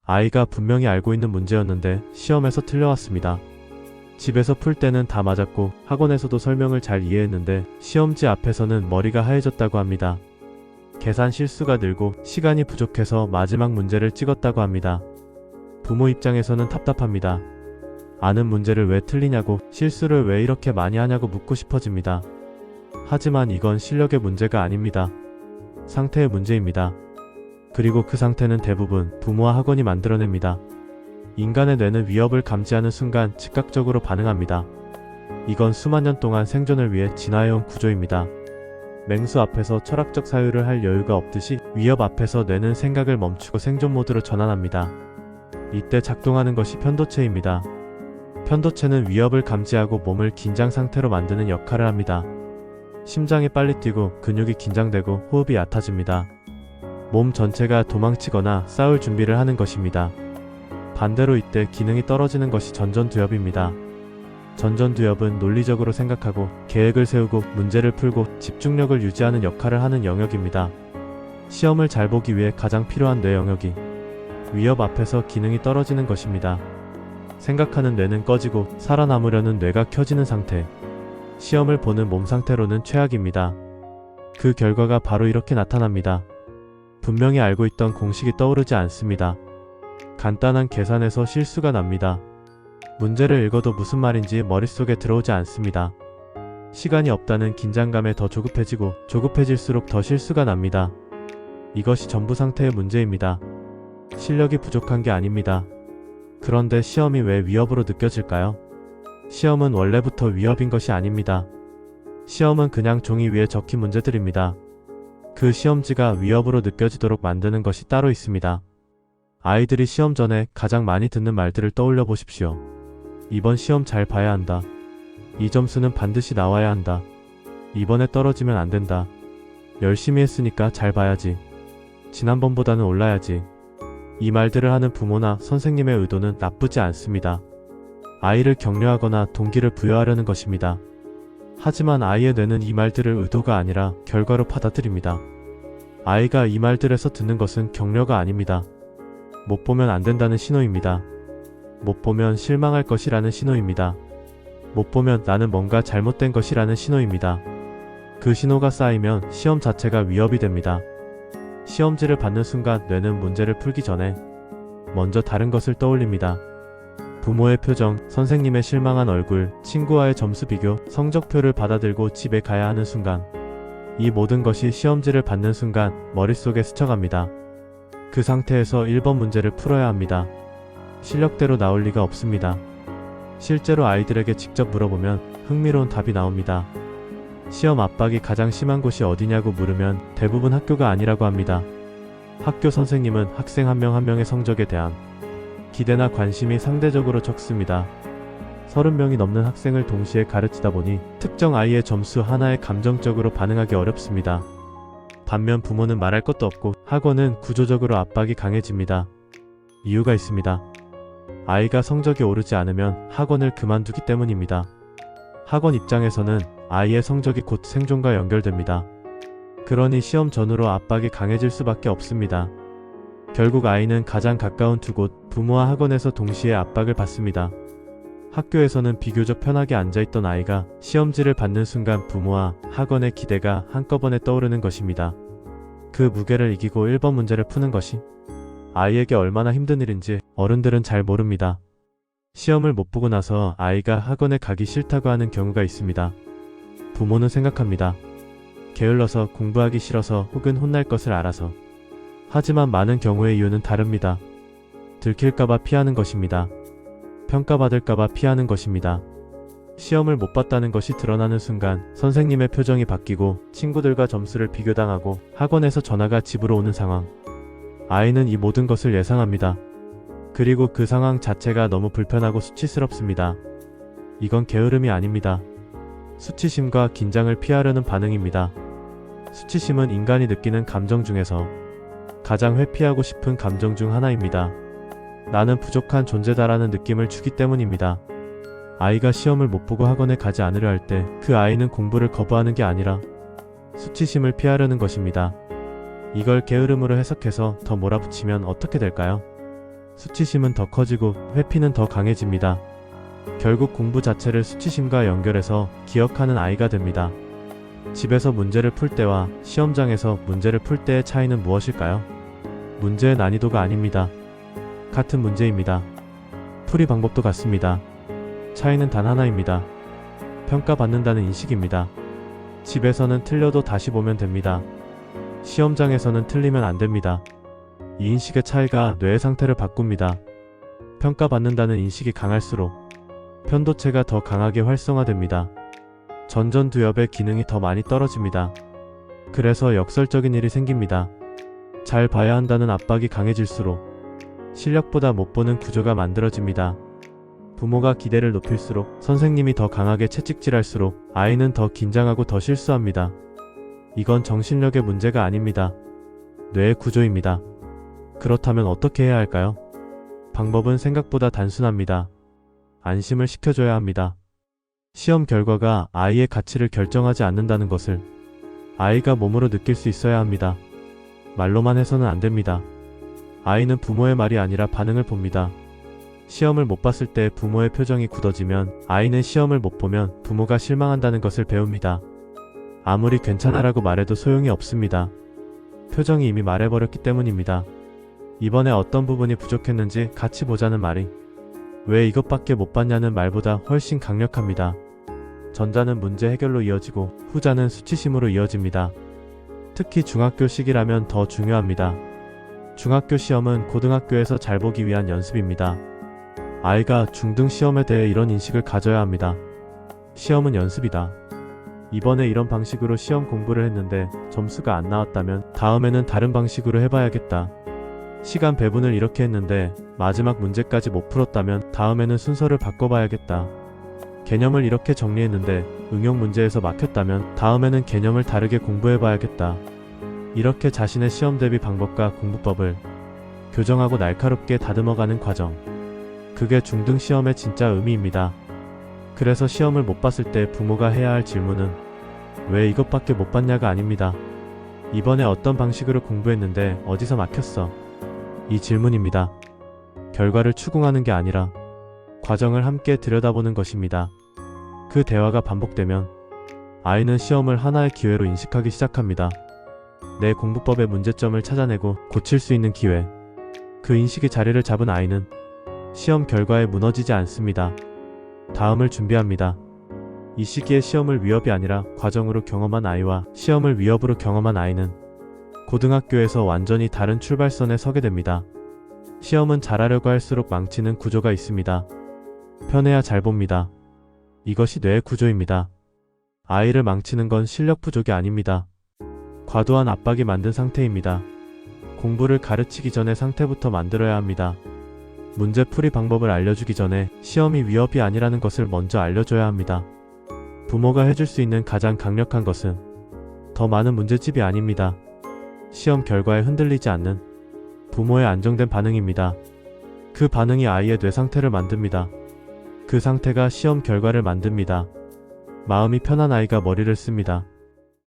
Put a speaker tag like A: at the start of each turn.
A: 아이가 분명히 알고 있는 문제였는데 시험에서 틀려왔습니다. 집에서 풀 때는 다 맞았고 학원에서도 설명을 잘 이해했는데 시험지 앞에서는 머리가 하얘졌다고 합니다. 계산 실수가 늘고 시간이 부족해서 마지막 문제를 찍었다고 합니다. 부모 입장에서는 답답합니다. 아는 문제를 왜 틀리냐고, 실수를 왜 이렇게 많이 하냐고 묻고 싶어집니다. 하지만 이건 실력의 문제가 아닙니다. 상태의 문제입니다. 그리고 그 상태는 대부분 부모와 학원이 만들어냅니다. 인간의 뇌는 위협을 감지하는 순간 즉각적으로 반응합니다. 이건 수만 년 동안 생존을 위해 진화해온 구조입니다. 맹수 앞에서 철학적 사유를 할 여유가 없듯이 위협 앞에서 뇌는 생각을 멈추고 생존 모드로 전환합니다. 이때 작동하는 것이 편도체입니다. 편도체는 위협을 감지하고 몸을 긴장 상태로 만드는 역할을 합니다. 심장이 빨리 뛰고 근육이 긴장되고 호흡이 얕아집니다. 몸 전체가 도망치거나 싸울 준비를 하는 것입니다. 반대로 이때 기능이 떨어지는 것이 전전두엽입니다. 전전두엽은 논리적으로 생각하고 계획을 세우고 문제를 풀고 집중력을 유지하는 역할을 하는 영역입니다. 시험을 잘 보기 위해 가장 필요한 뇌 영역이 위협 앞에서 기능이 떨어지는 것입니다. 생각하는 뇌는 꺼지고 살아남으려는 뇌가 켜지는 상태. 시험을 보는 몸 상태로는 최악입니다. 그 결과가 바로 이렇게 나타납니다. 분명히 알고 있던 공식이 떠오르지 않습니다. 간단한 계산에서 실수가 납니다. 문제를 읽어도 무슨 말인지 머릿속에 들어오지 않습니다. 시간이 없다는 긴장감에 더 조급해지고 조급해질수록 더 실수가 납니다. 이것이 전부 상태의 문제입니다. 실력이 부족한 게 아닙니다. 그런데 시험이 왜 위협으로 느껴질까요? 시험은 원래부터 위협인 것이 아닙니다. 시험은 그냥 종이 위에 적힌 문제들입니다. 그 시험지가 위협으로 느껴지도록 만드는 것이 따로 있습니다. 아이들이 시험 전에 가장 많이 듣는 말들을 떠올려 보십시오. 이번 시험 잘 봐야 한다. 이 점수는 반드시 나와야 한다. 이번에 떨어지면 안 된다. 열심히 했으니까 잘 봐야지. 지난번보다는 올라야지. 이 말들을 하는 부모나 선생님의 의도는 나쁘지 않습니다. 아이를 격려하거나 동기를 부여하려는 것입니다. 하지만 아이의 뇌는 이 말들을 의도가 아니라 결과로 받아들입니다. 아이가 이 말들에서 듣는 것은 격려가 아닙니다. 못 보면 안 된다는 신호입니다. 못 보면 실망할 것이라는 신호입니다. 못 보면 나는 뭔가 잘못된 것이라는 신호입니다. 그 신호가 쌓이면 시험 자체가 위협이 됩니다. 시험지를 받는 순간 뇌는 문제를 풀기 전에 먼저 다른 것을 떠올립니다. 부모의 표정, 선생님의 실망한 얼굴, 친구와의 점수 비교, 성적표를 받아들고 집에 가야 하는 순간, 이 모든 것이 시험지를 받는 순간 머릿속에 스쳐갑니다. 그 상태에서 1번 문제를 풀어야 합니다. 실력대로 나올 리가 없습니다. 실제로 아이들에게 직접 물어보면 흥미로운 답이 나옵니다. 시험 압박이 가장 심한 곳이 어디냐고 물으면 대부분 학교가 아니라고 합니다. 학교 선생님은 학생 한 명 한 명의 성적에 대한 기대나 관심이 상대적으로 적습니다. 30명이 넘는 학생을 동시에 가르치다 보니 특정 아이의 점수 하나에 감정적으로 반응하기 어렵습니다. 반면 부모는 말할 것도 없고 학원은 구조적으로 압박이 강해집니다. 이유가 있습니다. 아이가 성적이 오르지 않으면 학원을 그만두기 때문입니다. 학원 입장에서는 아이의 성적이 곧 생존과 연결됩니다. 그러니 시험 전후로 압박이 강해질 수밖에 없습니다. 결국 아이는 가장 가까운 두 곳, 부모와 학원에서 동시에 압박을 받습니다. 학교에서는 비교적 편하게 앉아있던 아이가 시험지를 받는 순간 부모와 학원의 기대가 한꺼번에 떠오르는 것입니다. 그 무게를 이기고 1번 문제를 푸는 것이 아이에게 얼마나 힘든 일인지 어른들은 잘 모릅니다. 시험을 못 보고 나서 아이가 학원에 가기 싫다고 하는 경우가 있습니다. 부모는 생각합니다. 게을러서, 공부하기 싫어서, 혹은 혼날 것을 알아서. 하지만 많은 경우의 이유는 다릅니다. 들킬까봐 피하는 것입니다. 평가받을까봐 피하는 것입니다. 시험을 못 봤다는 것이 드러나는 순간 선생님의 표정이 바뀌고 친구들과 점수를 비교당하고 학원에서 전화가 집으로 오는 상황. 아이는 이 모든 것을 예상합니다. 그리고 그 상황 자체가 너무 불편하고 수치스럽습니다. 이건 게으름이 아닙니다. 수치심과 긴장을 피하려는 반응입니다. 수치심은 인간이 느끼는 감정 중에서 가장 회피하고 싶은 감정 중 하나입니다. 나는 부족한 존재다라는 느낌을 주기 때문입니다. 아이가 시험을 못 보고 학원에 가지 않으려 할 때 그 아이는 공부를 거부하는 게 아니라 수치심을 피하려는 것입니다. 이걸 게으름으로 해석해서 더 몰아붙이면 어떻게 될까요? 수치심은 더 커지고 회피는 더 강해집니다. 결국 공부 자체를 수치심과 연결해서 기억하는 아이가 됩니다. 집에서 문제를 풀 때와 시험장에서 문제를 풀 때의 차이는 무엇일까요? 문제의 난이도가 아닙니다. 같은 문제입니다. 풀이 방법도 같습니다. 차이는 단 하나입니다. 평가받는다는 인식입니다. 집에서는 틀려도 다시 보면 됩니다. 시험장에서는 틀리면 안 됩니다. 이 인식의 차이가 뇌의 상태를 바꿉니다. 평가받는다는 인식이 강할수록 편도체가 더 강하게 활성화됩니다. 전전두엽의 기능이 더 많이 떨어집니다. 그래서 역설적인 일이 생깁니다. 잘 봐야 한다는 압박이 강해질수록 실력보다 못 보는 구조가 만들어집니다. 부모가 기대를 높일수록 선생님이 더 강하게 채찍질할수록 아이는 더 긴장하고 더 실수합니다. 이건 정신력의 문제가 아닙니다. 뇌의 구조입니다. 그렇다면 어떻게 해야 할까요? 방법은 생각보다 단순합니다. 안심을 시켜줘야 합니다. 시험 결과가 아이의 가치를 결정하지 않는다는 것을 아이가 몸으로 느낄 수 있어야 합니다. 말로만 해서는 안 됩니다. 아이는 부모의 말이 아니라 반응을 봅니다. 시험을 못 봤을 때 부모의 표정이 굳어지면 아이는 시험을 못 보면 부모가 실망한다는 것을 배웁니다. 아무리 괜찮아라고 말해도 소용이 없습니다. 표정이 이미 말해버렸기 때문입니다. 이번에 어떤 부분이 부족했는지 같이 보자는 말이 왜 이것밖에 못 봤냐는 말보다 훨씬 강력합니다. 전자는 문제 해결로 이어지고 후자는 수치심으로 이어집니다. 특히 중학교 시기라면 더 중요합니다. 중학교 시험은 고등학교에서 잘 보기 위한 연습입니다. 아이가 중등 시험에 대해 이런 인식을 가져야 합니다. 시험은 연습이다. 이번에 이런 방식으로 시험 공부를 했는데 점수가 안 나왔다면 다음에는 다른 방식으로 해봐야겠다. 시간 배분을 이렇게 했는데 마지막 문제까지 못 풀었다면 다음에는 순서를 바꿔봐야겠다. 개념을 이렇게 정리했는데 응용 문제에서 막혔다면 다음에는 개념을 다르게 공부해봐야겠다. 이렇게 자신의 시험 대비 방법과 공부법을 교정하고 날카롭게 다듬어가는 과정. 그게 중등 시험의 진짜 의미입니다. 그래서 시험을 못 봤을 때 부모가 해야 할 질문은 왜 이것밖에 못 봤냐가 아닙니다. 이번에 어떤 방식으로 공부했는데 어디서 막혔어? 이 질문입니다. 결과를 추궁하는 게 아니라 과정을 함께 들여다보는 것입니다. 그 대화가 반복되면 아이는 시험을 하나의 기회로 인식하기 시작합니다. 내 공부법의 문제점을 찾아내고 고칠 수 있는 기회. 그 인식이 자리를 잡은 아이는 시험 결과에 무너지지 않습니다. 다음을 준비합니다. 이 시기에 시험을 위협이 아니라 과정으로 경험한 아이와 시험을 위협으로 경험한 아이는 고등학교에서 완전히 다른 출발선에 서게 됩니다. 시험은 잘하려고 할수록 망치는 구조가 있습니다. 편해야 잘 봅니다. 이것이 뇌의 구조입니다. 아이를 망치는 건 실력 부족이 아닙니다. 과도한 압박이 만든 상태입니다. 공부를 가르치기 전에 상태부터 만들어야 합니다. 문제풀이 방법을 알려주기 전에 시험이 위협이 아니라는 것을 먼저 알려줘야 합니다. 부모가 해줄 수 있는 가장 강력한 것은 더 많은 문제집이 아닙니다. 시험 결과에 흔들리지 않는 부모의 안정된 반응입니다. 그 반응이 아이의 뇌 상태를 만듭니다. 그 상태가 시험 결과를 만듭니다. 마음이 편한 아이가 머리를 씁니다.